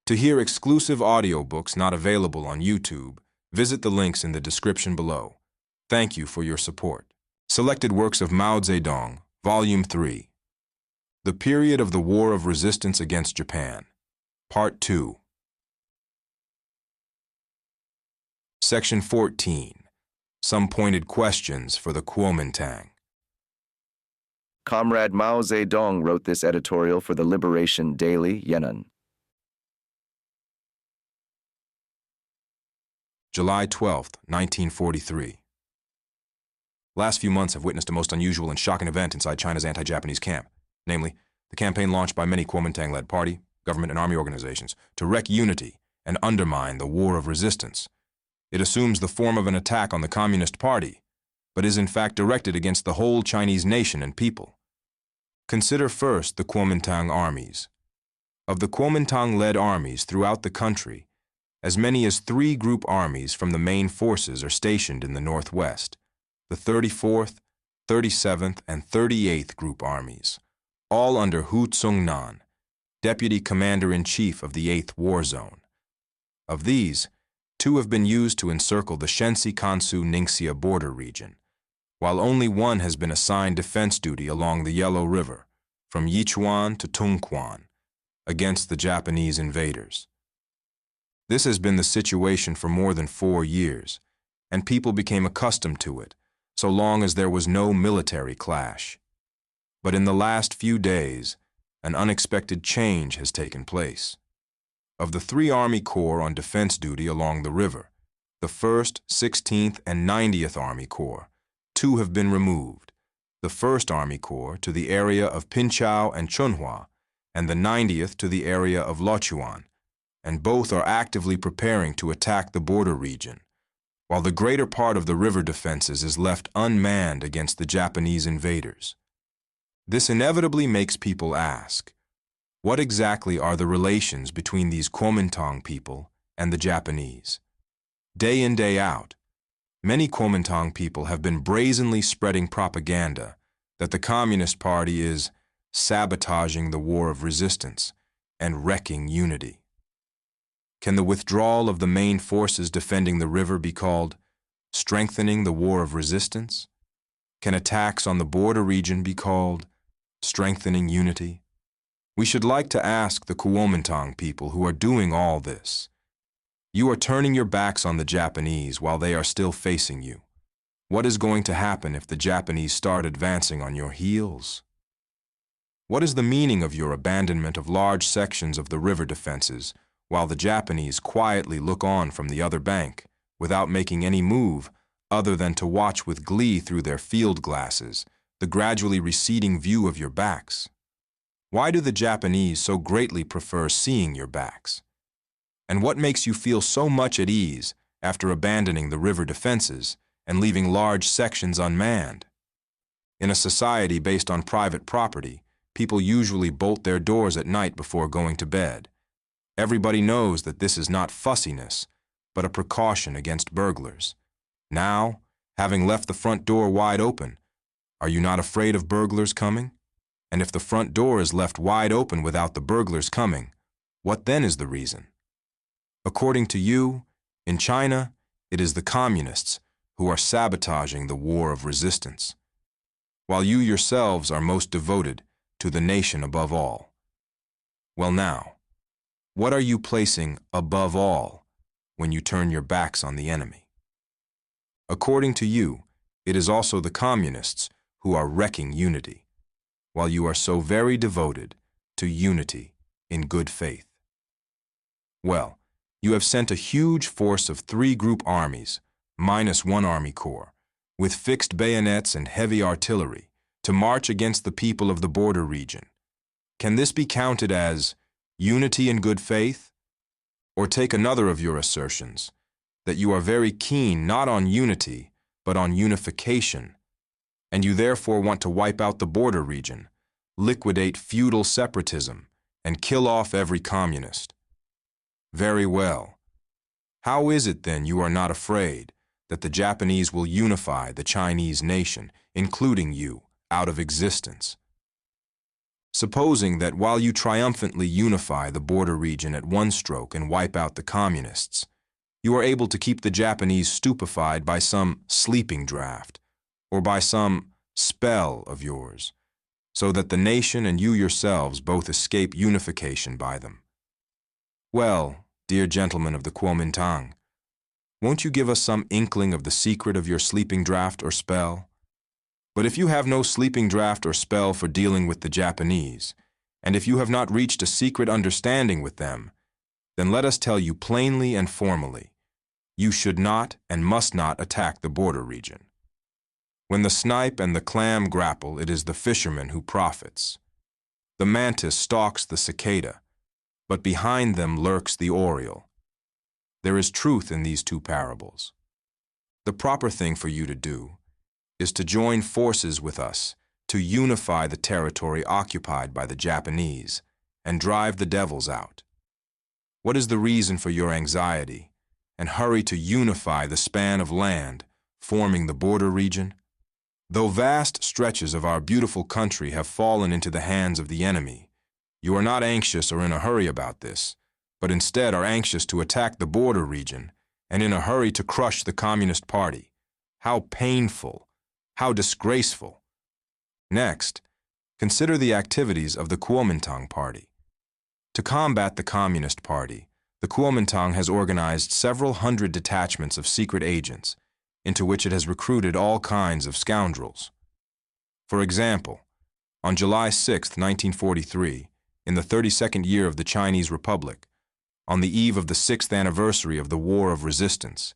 To hear exclusive audiobooks not available on YouTube, visit the links in the description below. Thank you for your support. Selected works of Mao Zedong, Volume 3. The Period of the War of Resistance Against Japan. Part 2. Section 14. Some pointed questions for the Kuomintang. Comrade Mao Zedong wrote this editorial for the Liberation Daily, Yan'an. July 12, 1943. Last few months have witnessed a most unusual and shocking event inside China's anti-Japanese camp, namely, the campaign launched by many Kuomintang-led party, government, and army organizations to wreck unity and undermine the war of resistance. It assumes the form of an attack on the Communist Party, but is in fact directed against the whole Chinese nation and people. Consider first the Kuomintang armies. Of the Kuomintang-led armies throughout the country, as many as 3 group armies from the main forces are stationed in the northwest, the 34th, 37th, and 38th Group Armies, all under Hu Tsung-nan, Deputy Commander-in-Chief of the 8th War Zone. Of these, 2 have been used to encircle the Shensi-Kansu-Ningxia border region, while only 1 has been assigned defense duty along the Yellow River, from Yichuan to Tungquan, against the Japanese invaders. This has been the situation for more than 4 years, and people became accustomed to it, so long as there was no military clash. But in the last few days, an unexpected change has taken place. Of the 3 Army Corps on defense duty along the river, the 1st, 16th, and 90th Army Corps, 2 have been removed, the 1st Army Corps to the area of Pinchao and Chunhua, and the 90th to the area of Luochuan, and both are actively preparing to attack the border region, while the greater part of the river defenses is left unmanned against the Japanese invaders. This inevitably makes people ask, what exactly are the relations between these Kuomintang people and the Japanese? Day in, day out, many Kuomintang people have been brazenly spreading propaganda that the Communist Party is sabotaging the war of resistance and wrecking unity. Can the withdrawal of the main forces defending the river be called strengthening the war of resistance? Can attacks on the border region be called strengthening unity? We should like to ask the Kuomintang people who are doing all this. You are turning your backs on the Japanese while they are still facing you. What is going to happen if the Japanese start advancing on your heels? What is the meaning of your abandonment of large sections of the river defenses while the Japanese quietly look on from the other bank without making any move other than to watch with glee through their field glasses the gradually receding view of your backs? Why do the Japanese so greatly prefer seeing your backs? And what makes you feel so much at ease after abandoning the river defenses and leaving large sections unmanned? In a society based on private property, people usually bolt their doors at night before going to bed. Everybody knows that this is not fussiness, but a precaution against burglars. Now, having left the front door wide open, are you not afraid of burglars coming? And if the front door is left wide open without the burglars coming, what then is the reason? According to you, in China, it is the communists who are sabotaging the war of resistance, while you yourselves are most devoted to the nation above all. Well now, what are you placing above all when you turn your backs on the enemy? According to you, it is also the communists who are wrecking unity, while you are so very devoted to unity in good faith. Well, you have sent a huge force of 3 group armies, minus 1 Army Corps, with fixed bayonets and heavy artillery, to march against the people of the border region. Can this be counted as unity in good faith? Or take another of your assertions, that you are very keen not on unity, but on unification, and you therefore want to wipe out the border region, liquidate feudal separatism, and kill off every communist. Very well. How is it then you are not afraid that the Japanese will unify the Chinese nation, including you, out of existence? Supposing that while you triumphantly unify the border region at one stroke and wipe out the communists, you are able to keep the Japanese stupefied by some sleeping draft or by some spell of yours, so that the nation and you yourselves both escape unification by them. Well, dear gentlemen of the Kuomintang, won't you give us some inkling of the secret of your sleeping draft or spell? But if you have no sleeping draft or spell for dealing with the Japanese, and if you have not reached a secret understanding with them, then let us tell you plainly and formally, you should not and must not attack the border region. When the snipe and the clam grapple, it is the fisherman who profits. The mantis stalks the cicada, but behind them lurks the oriole. There is truth in these two parables. The proper thing for you to do is to join forces with us to unify the territory occupied by the Japanese and drive the devils out. What is the reason for your anxiety and hurry to unify the span of land forming the border region? Though vast stretches of our beautiful country have fallen into the hands of the enemy, you are not anxious or in a hurry about this, but instead are anxious to attack the border region and in a hurry to crush the Communist Party. How painful! How disgraceful! Next, consider the activities of the Kuomintang Party. To combat the Communist Party, the Kuomintang has organized several hundred detachments of secret agents, into which it has recruited all kinds of scoundrels. For example, on July 6, 1943, in the 32nd year of the Chinese Republic, on the eve of the 6th anniversary of the War of Resistance,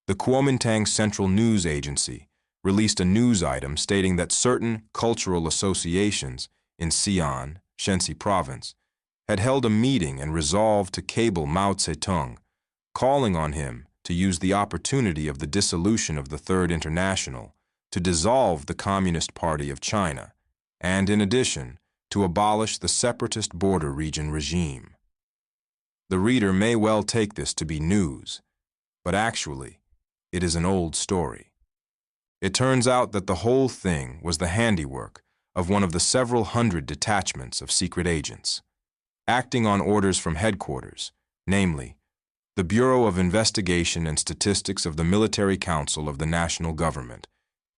the Kuomintang Central News Agency released a news item stating that certain cultural associations in Xi'an, Shenxi Province, had held a meeting and resolved to cable Mao Zedong, calling on him to use the opportunity of the dissolution of the Third International to dissolve the Communist Party of China, and in addition, to abolish the separatist border region regime. The reader may well take this to be news, but actually, it is an old story. It turns out that the whole thing was the handiwork of one of the several hundred detachments of secret agents, acting on orders from headquarters, namely, the Bureau of Investigation and Statistics of the Military Council of the National Government,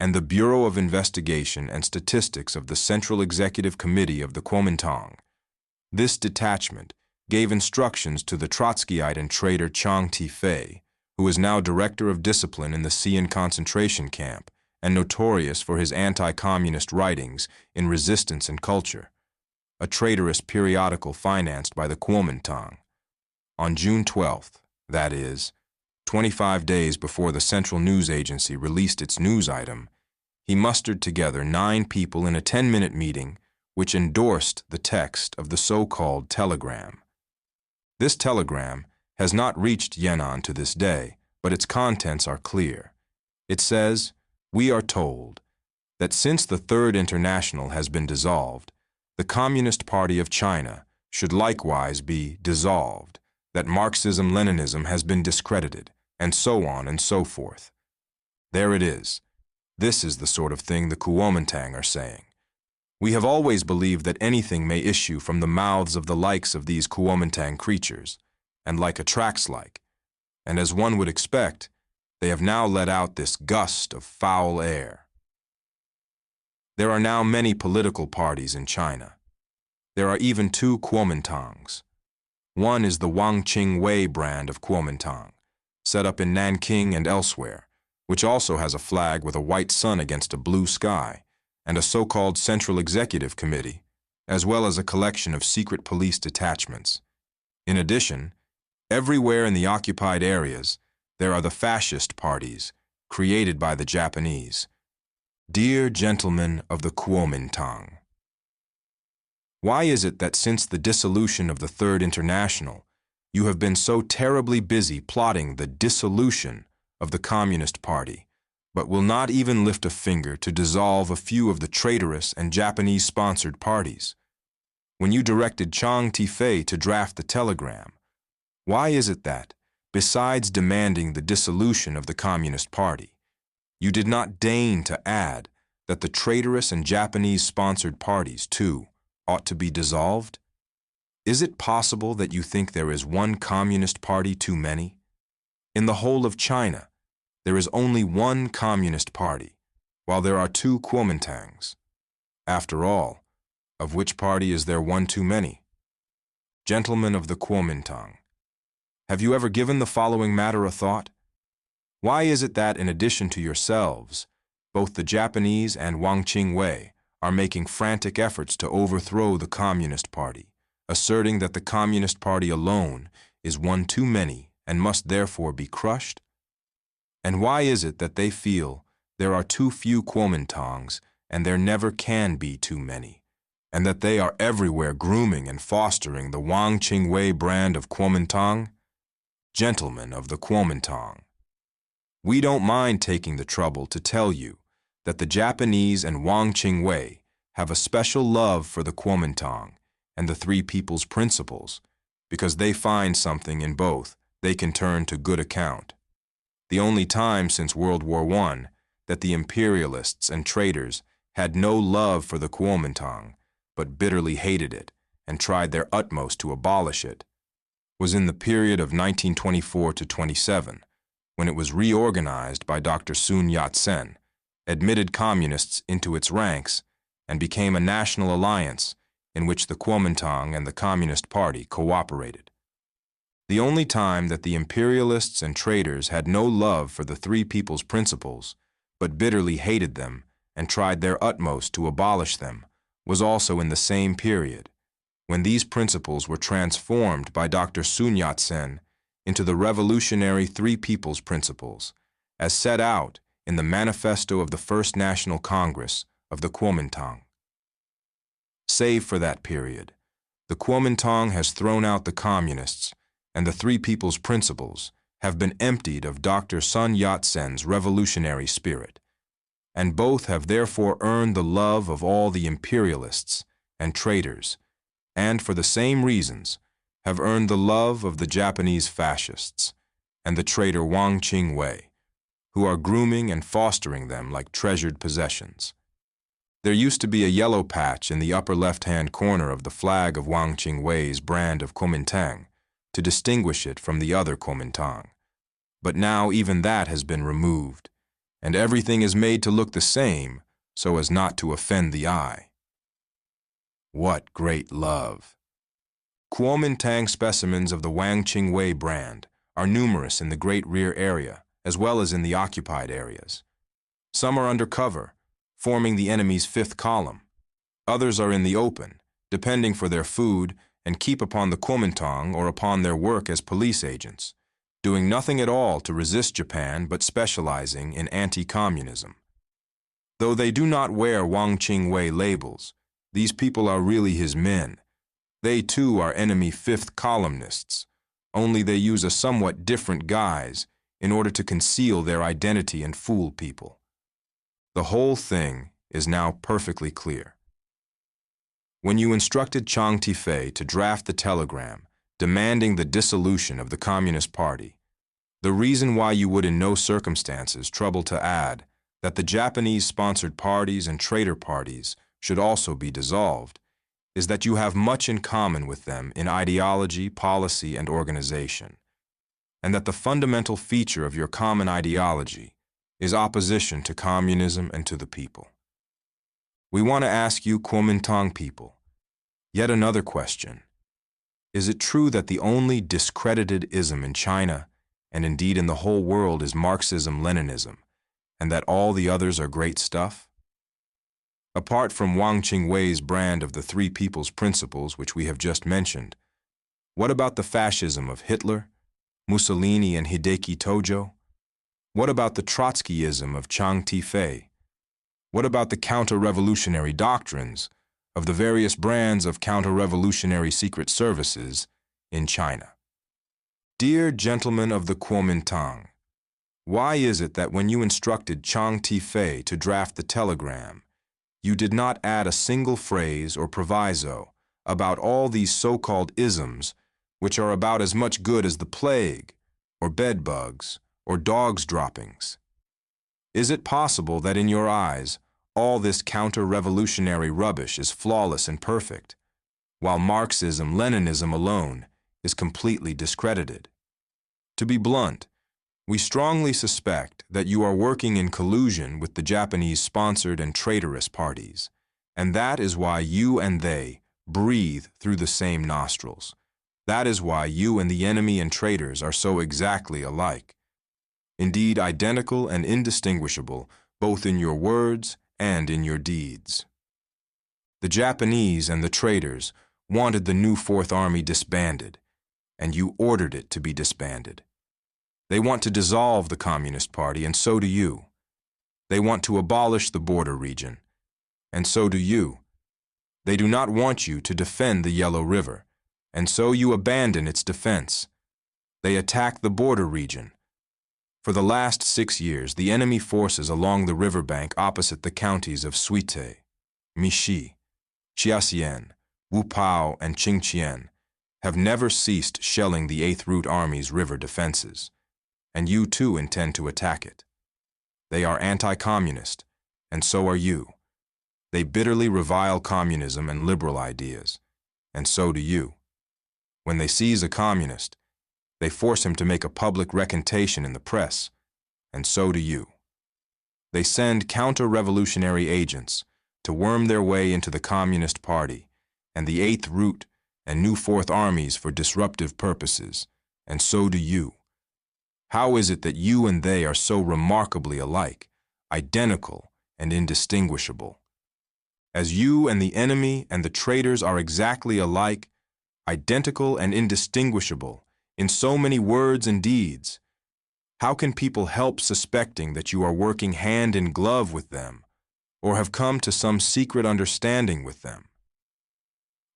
and the Bureau of Investigation and Statistics of the Central Executive Committee of the Kuomintang. This detachment gave instructions to the Trotskyite and traitor Chiang Ti-fei, who is now director of discipline in the Xi'an concentration camp and notorious for his anti-communist writings in Resistance and Culture, a traitorous periodical financed by the Kuomintang. On June 12th, that is, 25 days before the Central News Agency released its news item, he mustered together 9 people in a 10-minute meeting which endorsed the text of the so-called telegram. This telegram has not reached Yan'an to this day, but its contents are clear. It says, "We are told that since the Third International has been dissolved, the Communist Party of China should likewise be dissolved, that Marxism-Leninism has been discredited, and so on and so forth." There it is. This is the sort of thing the Kuomintang are saying. We have always believed that anything may issue from the mouths of the likes of these Kuomintang creatures, and like attracts like, and as one would expect, they have now let out this gust of foul air. There are now many political parties in China. There are even 2 Kuomintangs. One is the Wang Qing-wei brand of Kuomintang, set up in Nanking and elsewhere, which also has a flag with a white sun against a blue sky, and a so-called Central Executive Committee, as well as a collection of secret police detachments. In addition, everywhere in the occupied areas, there are the fascist parties, created by the Japanese. Dear gentlemen of the Kuomintang, why is it that since the dissolution of the Third International, you have been so terribly busy plotting the dissolution of the Communist Party, but will not even lift a finger to dissolve a few of the traitorous and Japanese-sponsored parties? When you directed Chiang Ti-fei to draft the telegram, why is it that, besides demanding the dissolution of the Communist Party, you did not deign to add that the traitorous and Japanese-sponsored parties, too, ought to be dissolved? Is it possible that you think there is one communist party too many? In the whole of China, there is only one communist party, while there are two Kuomintangs. After all, of which party is there one too many? Gentlemen of the Kuomintang, have you ever given the following matter a thought? Why is it that, in addition to yourselves, both the Japanese and Wang Qingwei are making frantic efforts to overthrow the Communist Party, asserting that the Communist Party alone is one too many and must therefore be crushed? And why is it that they feel there are too few Kuomintangs and there never can be too many, and that they are everywhere grooming and fostering the Wang Qingwei brand of Kuomintang? Gentlemen of the Kuomintang, we don't mind taking the trouble to tell you that the Japanese and Wang Qingwei have a special love for the Kuomintang and the Three People's Principles, because they find something in both they can turn to good account. The only time since World War I that the imperialists and traitors had no love for the Kuomintang, but bitterly hated it and tried their utmost to abolish it, was in the period of 1924 to 27, when it was reorganized by Dr. Sun Yat-sen, admitted communists into its ranks, and became a national alliance in which the Kuomintang and the Communist Party cooperated. The only time that the imperialists and traitors had no love for the Three People's Principles, but bitterly hated them and tried their utmost to abolish them, was also in the same period, when these principles were transformed by Dr. Sun Yat-sen into the revolutionary Three People's Principles, as set out in the manifesto of the First National Congress of the Kuomintang. Save for that period, the Kuomintang has thrown out the communists, and the Three People's Principles have been emptied of Dr. Sun Yat-sen's revolutionary spirit, and both have therefore earned the love of all the imperialists and traitors, and for the same reasons have earned the love of the Japanese fascists and the traitor Wang Qingwei, who are grooming and fostering them like treasured possessions. There used to be a yellow patch in the upper left-hand corner of the flag of Wang Qingwei's brand of Kuomintang to distinguish it from the other Kuomintang. But now even that has been removed, and everything is made to look the same so as not to offend the eye. What great love! Kuomintang specimens of the Wang Qingwei brand are numerous in the great rear area as well as in the occupied areas. Some are under cover, forming the enemy's fifth column. Others are in the open, depending for their food and keep upon the Kuomintang or upon their work as police agents, doing nothing at all to resist Japan but specializing in anti-communism. Though they do not wear Wang Qingwei labels, these people are really his men. They too are enemy fifth columnists, only they use a somewhat different guise in order to conceal their identity and fool people. The whole thing is now perfectly clear. When you instructed Chiang Tifei to draft the telegram demanding the dissolution of the Communist Party, the reason why you would in no circumstances trouble to add that the Japanese-sponsored parties and traitor parties should also be dissolved is that you have much in common with them in ideology, policy, and organization, and that the fundamental feature of your common ideology is opposition to communism and to the people. We want to ask you Kuomintang people yet another question. Is it true that the only discredited ism in China, and indeed in the whole world, is Marxism-Leninism, and that all the others are great stuff? Apart from Wang Qingwei's brand of the Three People's Principles, which we have just mentioned, what about the fascism of Hitler, Mussolini, and Hideki Tojo? What about the Trotskyism of Chiang Tifei? What about the counter-revolutionary doctrines of the various brands of counter-revolutionary secret services in China? Dear gentlemen of the Kuomintang, why is it that when you instructed Chiang Tifei to draft the telegram, you did not add a single phrase or proviso about all these so-called isms, which are about as much good as the plague, or bedbugs, or dogs' droppings? Is it possible that in your eyes all this counter-revolutionary rubbish is flawless and perfect, while Marxism, Leninism alone is completely discredited. To be blunt, we strongly suspect that you are working in collusion with the Japanese-sponsored and traitorous parties, and that is why you and they breathe through the same nostrils. That is why you and the enemy and traitors are so exactly alike. Indeed, identical and indistinguishable, both in your words and in your deeds. The Japanese and the traitors wanted the new Fourth Army disbanded, and you ordered it to be disbanded. They want to dissolve the Communist Party, and so do you. They want to abolish the border region, and so do you. They do not want you to defend the Yellow River, and so you abandon its defense. They attack the border region. For the last 6 years, the enemy forces along the riverbank opposite the counties of Suite, Michy, Chiassian, Wupao, and Qingqian have never ceased shelling the 8th Route Army's river defenses, and you too intend to attack it. They are anti-communist, and so are you. They bitterly revile communism and liberal ideas, and so do you. When they seize a communist, they force him to make a public recantation in the press, and so do you. They send counter-revolutionary agents to worm their way into the Communist Party and the 8th Route and new Fourth Armies for disruptive purposes, and so do you. How is it that you and they are so remarkably alike, identical and indistinguishable? As you and the enemy and the traitors are exactly alike, identical and indistinguishable in so many words and deeds, how can people help suspecting that you are working hand in glove with them or have come to some secret understanding with them?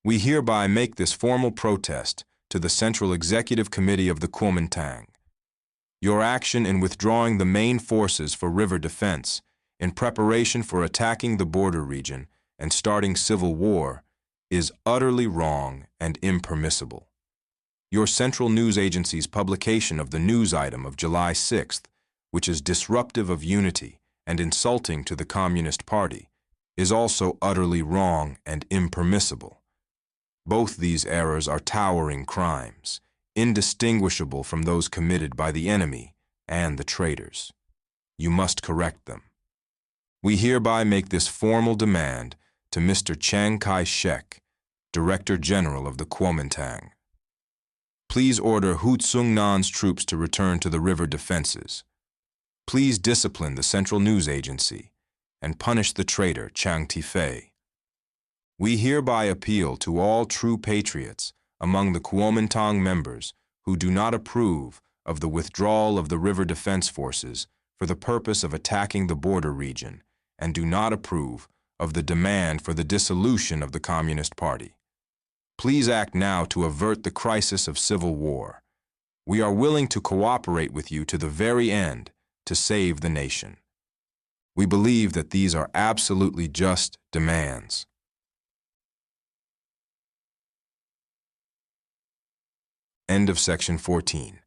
We hereby make this formal protest to the Central Executive Committee of the Kuomintang. Your action in withdrawing the main forces for river defense in preparation for attacking the border region and starting civil war is utterly wrong and impermissible. Your Central News Agency's publication of the news item of July 6th, which is disruptive of unity and insulting to the Communist Party, is also utterly wrong and impermissible. Both these errors are towering crimes, indistinguishable from those committed by the enemy and the traitors. You must correct them. We hereby make this formal demand to Mr. Chiang Kai-shek, Director General of the Kuomintang. Please order Hu Tsung-nan's troops to return to the river defenses. Please discipline the Central News Agency and punish the traitor Chiang Tifei. We hereby appeal to all true patriots among the Kuomintang members who do not approve of the withdrawal of the river defense forces for the purpose of attacking the border region and do not approve of the demand for the dissolution of the Communist Party. Please act now to avert the crisis of civil war. We are willing to cooperate with you to the very end to save the nation. We believe that these are absolutely just demands. End of section 14.